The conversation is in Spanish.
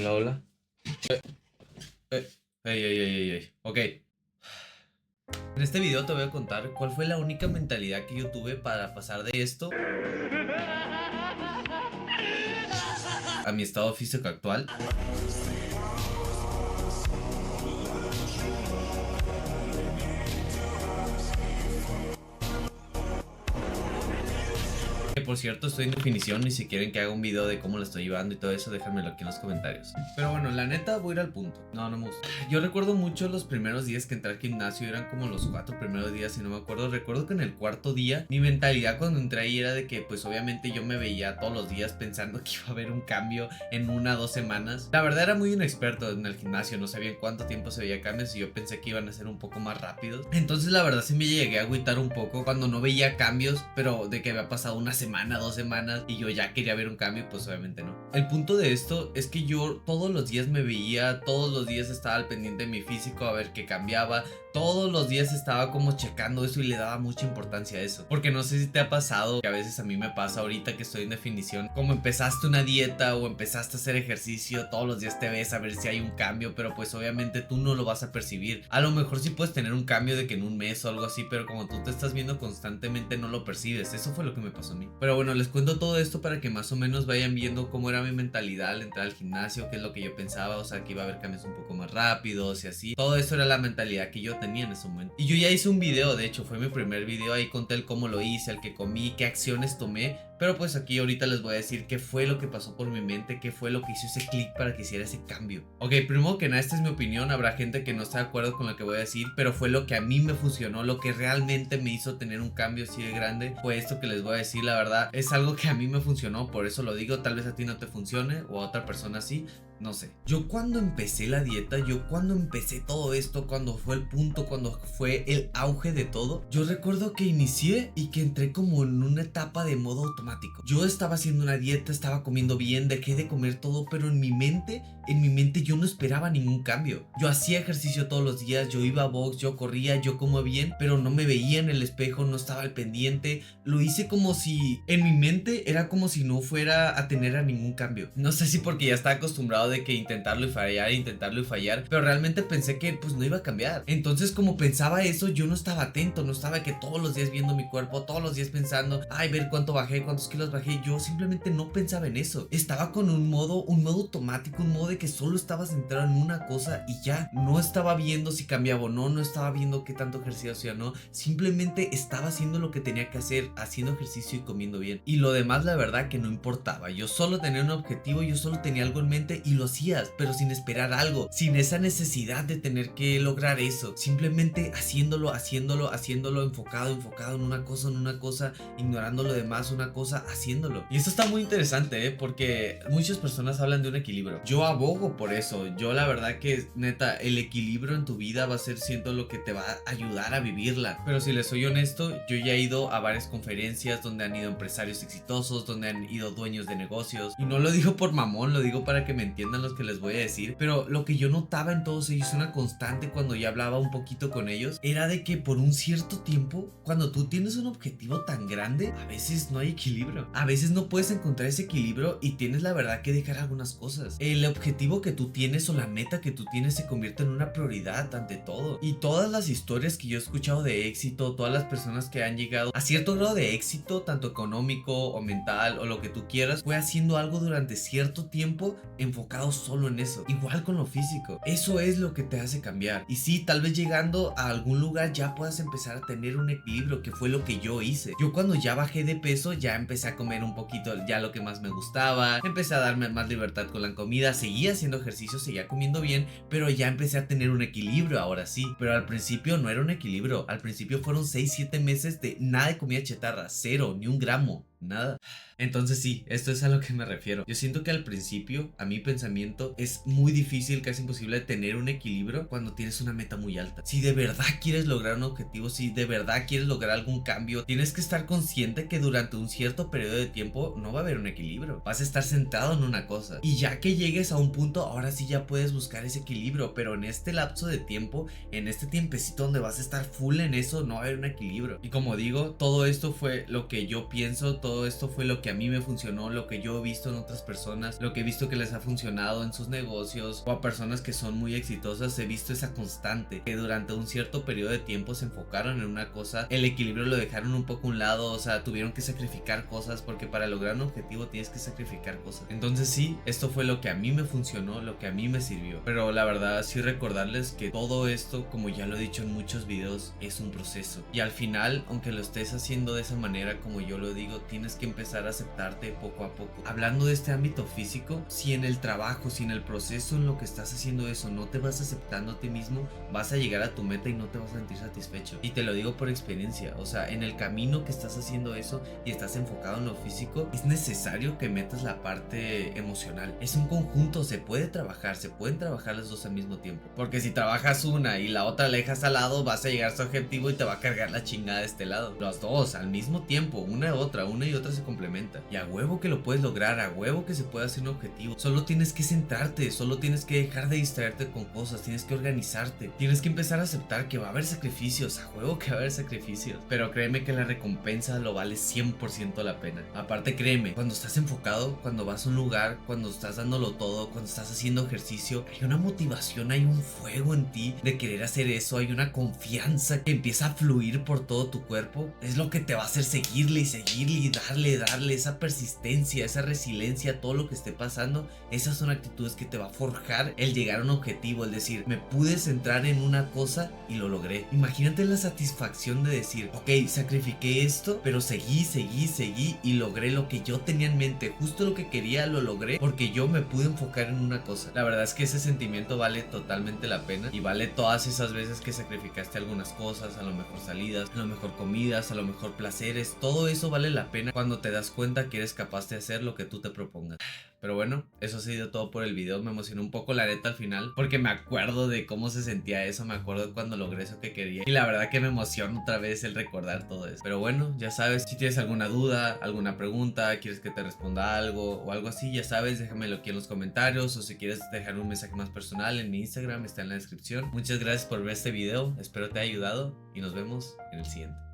Hola, hola. Eh, Ok. En este video te voy a contar cuál fue la única mentalidad que yo tuve para pasar de esto a mi estado físico actual. Que por cierto estoy en definición y si quieren que haga un video de cómo lo estoy llevando y todo eso, déjamelo aquí en los comentarios. Pero bueno, la neta voy a ir al punto. No me gusta. Yo recuerdo mucho los primeros días que entré al gimnasio, eran como los 4 primeros días, si no me acuerdo. Recuerdo que en el cuarto día mi mentalidad cuando entré ahí era de que pues obviamente yo me veía todos los días pensando que iba a haber un cambio en 1 o 2 semanas. La verdad era muy inexperto en el gimnasio, no sabía en cuánto tiempo se veía cambios y yo pensé que iban a ser un poco más rápidos. Entonces la verdad sí me llegué a agüitar un poco cuando no veía cambios, pero de que había pasado 1 semana, 2 semanas y yo ya quería ver un cambio, pues obviamente no. El punto de esto es que yo todos los días me veía, todos los días estaba al pendiente de mi físico a ver qué cambiaba, todos los días estaba como checando eso y le daba mucha importancia a eso. Porque no sé si te ha pasado, que a veces a mí me pasa ahorita que estoy en definición, como empezaste una dieta o empezaste a hacer ejercicio, todos los días te ves a ver si hay un cambio, pero pues obviamente tú no lo vas a percibir. A lo mejor sí puedes tener un cambio de que en un mes o algo así, pero como tú te estás viendo constantemente no lo percibes. Eso fue lo que me pasó a mí. Pero bueno, les cuento todo esto para que más o menos vayan viendo cómo era mi mentalidad al entrar al gimnasio, qué es lo que yo pensaba, o sea, que iba a haber cambios un poco más rápidos y así. Todo eso era la mentalidad que yo tenía en ese momento. Y yo ya hice un video, de hecho fue mi primer video, ahí conté el cómo lo hice, el que comí, qué acciones tomé. Pero pues aquí ahorita les voy a decir qué fue lo que pasó por mi mente, qué fue lo que hizo ese clic para que hiciera ese cambio. Ok, primero que nada, esta es mi opinión, habrá gente que no está de acuerdo con lo que voy a decir, pero fue lo que a mí me funcionó, lo que realmente me hizo tener un cambio así de grande, fue esto que les voy a decir, la verdad, es algo que a mí me funcionó, por eso lo digo, tal vez a ti no te funcione o a otra persona sí, no sé. Yo cuando empecé la dieta, yo cuando empecé todo esto, cuando fue el punto, cuando fue el auge de todo, yo recuerdo que inicié y que entré como en una etapa de modo automático. Yo estaba haciendo una dieta, estaba comiendo bien, dejé de comer todo, pero en mi mente yo no esperaba ningún cambio. Yo hacía ejercicio todos los días, yo iba a box, yo corría, yo comía bien, pero no me veía en el espejo, no estaba al pendiente. Lo hice como si en mi mente era como si no fuera a tener a ningún cambio. No sé si porque ya estaba acostumbrado de que intentarlo y fallar, pero realmente pensé que pues no iba a cambiar. Entonces como pensaba eso, yo no estaba atento, no estaba que todos los días viendo mi cuerpo, todos los días pensando, ay, ver cuánto bajé, cuántos kilos bajé. Yo simplemente no pensaba en eso. Estaba con un modo automático, un modo de que solo estaba centrado en una cosa y ya. No estaba viendo si cambiaba o no, no estaba viendo qué tanto ejercicio hacía o no. Simplemente estaba haciendo lo que tenía que hacer, haciendo ejercicio y comiendo bien. Y lo demás, la verdad que no importaba. Yo solo tenía un objetivo, yo solo tenía algo en mente y lo hacías, pero sin esperar algo, sin esa necesidad de tener que lograr eso. Simplemente haciéndolo, enfocado en una cosa, ignorando lo demás, una cosa, haciéndolo. Y esto está muy interesante, porque muchas personas hablan de un equilibrio. Yo abogo por eso. Yo la verdad que neta, el equilibrio en tu vida va a ser siendo lo que te va a ayudar a vivirla. Pero si les soy honesto, yo ya he ido a varias conferencias donde han ido empresarios exitosos, donde han ido dueños de negocios. Y no lo digo por mamón, lo digo para que me entiendan los que les voy a decir. Pero lo que yo notaba en todos ellos, una constante cuando ya hablaba un poquito con ellos, era de que por un cierto tiempo, cuando tú tienes un objetivo tan grande, a veces no hay equilibrio. A veces no puedes encontrar ese equilibrio y tienes la verdad que dejar algunas cosas. El objetivo que tú tienes o la meta que tú tienes se convierte en una prioridad ante todo. Y todas las historias que yo he escuchado de éxito, todas las personas que han llegado a cierto grado de éxito, tanto económico o mental o lo que tú quieras, fue haciendo algo durante cierto tiempo enfocado solo en eso. Igual con lo físico. Eso es lo que te hace cambiar. Y sí, tal vez llegando a algún lugar ya puedas empezar a tener un equilibrio, que fue lo que yo hice. Yo cuando ya bajé de peso ya empecé a comer un poquito ya lo que más me gustaba, empecé a darme más libertad con la comida, seguía haciendo ejercicio, seguía comiendo bien, pero ya empecé a tener un equilibrio ahora sí. Pero al principio no era un equilibrio, al principio fueron 6-7 meses de nada de comida chatarra, cero, ni un gramo, nada. Entonces sí, esto es a lo que me refiero. Yo siento que al principio, a mi pensamiento, es muy difícil, casi imposible tener un equilibrio cuando tienes una meta muy alta. Si de verdad quieres lograr un objetivo, si de verdad quieres lograr algún cambio, tienes que estar consciente que durante un cierto periodo de tiempo no va a haber un equilibrio. Vas a estar centrado en una cosa. Y ya que llegues a un punto, ahora sí ya puedes buscar ese equilibrio. Pero en este lapso de tiempo, en este tiempecito donde vas a estar full en eso, no va a haber un equilibrio. Y como digo, todo esto fue lo que yo pienso, todo todo esto fue lo que a mí me funcionó, lo que yo he visto en otras personas, lo que he visto que les ha funcionado en sus negocios o a personas que son muy exitosas. He visto esa constante, que durante un cierto periodo de tiempo se enfocaron en una cosa, el equilibrio lo dejaron un poco a un lado, o sea, tuvieron que sacrificar cosas, porque para lograr un objetivo tienes que sacrificar cosas. Entonces sí, esto fue lo que a mí me funcionó, lo que a mí me sirvió. Pero la verdad sí recordarles que todo esto, como ya lo he dicho en muchos videos, es un proceso. Y al final, aunque lo estés haciendo de esa manera como yo lo digo, tienes que empezar a aceptarte poco a poco. Hablando de este ámbito físico, si en el trabajo, si en el proceso en lo que estás haciendo eso no te vas aceptando a ti mismo, vas a llegar a tu meta y no te vas a sentir satisfecho. Y te lo digo por experiencia, o sea, en el camino que estás haciendo eso y estás enfocado en lo físico, es necesario que metas la parte emocional. Es un conjunto, se puede trabajar, se pueden trabajar las dos al mismo tiempo. Porque si trabajas una y la otra la dejas al lado, vas a llegar a tu objetivo y te va a cargar la chingada de este lado. Las dos al mismo tiempo, una y otra se complementan. Y a huevo que lo puedes lograr, a huevo que se puede hacer un objetivo. Solo tienes que centrarte, solo tienes que dejar de distraerte con cosas, tienes que organizarte, tienes que empezar a aceptar que va a haber sacrificios, a huevo que va a haber sacrificios. Pero créeme que la recompensa lo vale 100% la pena. Aparte créeme, cuando estás enfocado, cuando vas a un lugar, cuando estás dándolo todo, cuando estás haciendo ejercicio, hay una motivación, hay un fuego en ti de querer hacer eso, hay una confianza que empieza a fluir por todo tu cuerpo. Es lo que te va a hacer seguirle y darle esa persistencia, esa resiliencia a todo lo que esté pasando. Esas son actitudes que te va a forjar el llegar a un objetivo, el decir, me pude centrar en una cosa y lo logré. Imagínate la satisfacción de decir, ok, sacrifiqué esto, pero seguí y logré lo que yo tenía en mente, justo lo que quería lo logré porque yo me pude enfocar en una cosa. La verdad es que ese sentimiento vale totalmente la pena y vale todas esas veces que sacrificaste algunas cosas, a lo mejor salidas, a lo mejor comidas, a lo mejor placeres. Todo eso vale la pena cuando te das cuenta que eres capaz de hacer lo que tú te propongas. Pero bueno, eso ha sido todo por el video. Me emocionó un poco la neta al final, porque me acuerdo de cómo se sentía eso, me acuerdo cuando logré eso que quería, y la verdad que me emociona otra vez el recordar todo eso. Pero bueno, ya sabes, si tienes alguna duda, alguna pregunta, quieres que te responda algo o algo así, ya sabes, déjamelo aquí en los comentarios, o si quieres dejar un mensaje más personal en mi Instagram, está en la descripción. Muchas gracias por ver este video, espero te haya ayudado y nos vemos en el siguiente.